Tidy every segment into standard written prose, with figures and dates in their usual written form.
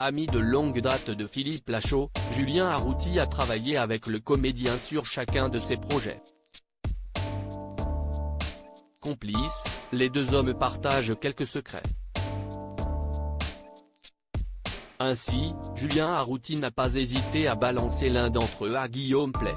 Ami de longue date de Philippe Lachaud, Julien Arrouti a travaillé avec le comédien sur chacun de ses projets. Complices, les deux hommes partagent quelques secrets. Ainsi, Julien Arrouti n'a pas hésité à balancer l'un d'entre eux à Guillaume Pley.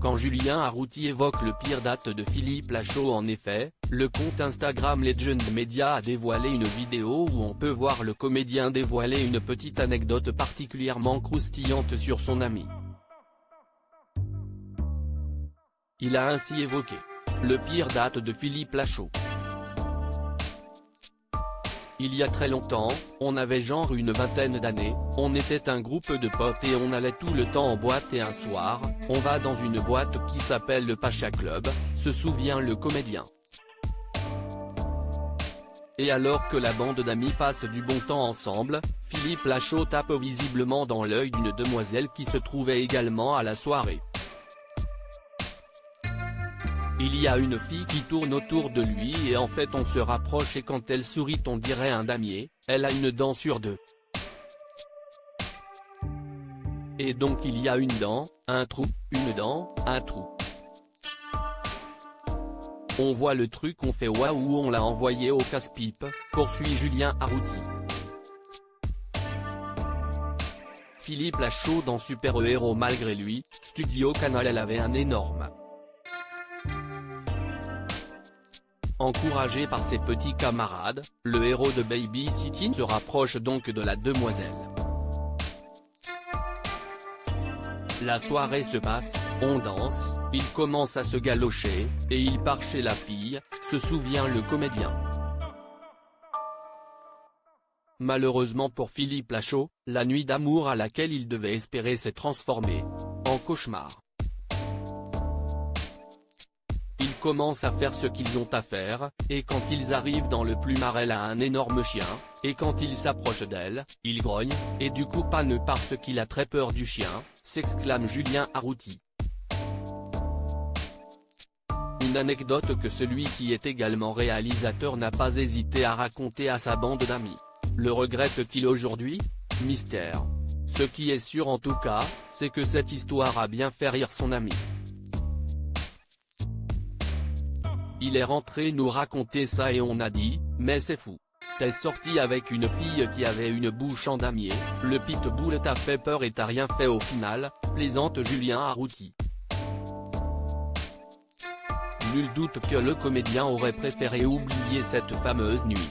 Quand Julien Arrouti évoque le pire date de Philippe Lachaud, en effet, le compte Instagram Legend Media a dévoilé une vidéo où on peut voir le comédien dévoiler une petite anecdote particulièrement croustillante sur son ami. Il a ainsi évoqué le pire date de Philippe Lachaud. Il y a très longtemps, on avait genre une vingtaine d'années, on était un groupe de potes et on allait tout le temps en boîte et un soir, on va dans une boîte qui s'appelle le Pacha Club, se souvient le comédien. Et alors que la bande d'amis passe du bon temps ensemble, Philippe Lachaud tape visiblement dans l'œil d'une demoiselle qui se trouvait également à la soirée. Il y a une fille qui tourne autour de lui et en fait on se rapproche et quand elle sourit on dirait un damier, elle a une dent sur deux. Et donc il y a une dent, un trou, une dent, un trou. On voit le truc, on fait waouh, on l'a envoyé au casse-pipe, poursuit Julien Arrouti. Philippe Lachaud dans Super Héros. Malgré lui, Studio Canal elle avait un énorme. Encouragé par ses petits camarades, le héros de Babysitting se rapproche donc de la demoiselle. La soirée se passe, on danse, il commence à se galocher, et il part chez la fille, se souvient le comédien. Malheureusement pour Philippe Lachaud, la nuit d'amour à laquelle il devait espérer s'est transformée en cauchemar. Ils commencent à faire ce qu'ils ont à faire, et quand ils arrivent dans le plumard elle a un énorme chien, et quand il s'approche d'elle, il grogne, et du coup panne parce qu'il a très peur du chien, s'exclame Julien Arrouti. Une anecdote que celui qui est également réalisateur n'a pas hésité à raconter à sa bande d'amis. Le regrette-t-il aujourd'hui? Mystère. Ce qui est sûr en tout cas, c'est que cette histoire a bien fait rire son ami. Il est rentré nous raconter ça et on a dit, mais c'est fou. T'es sorti avec une fille qui avait une bouche en damier, le pitbull t'a fait peur et t'as rien fait au final, plaisante Julien Arrouti. Nul doute que le comédien aurait préféré oublier cette fameuse nuit.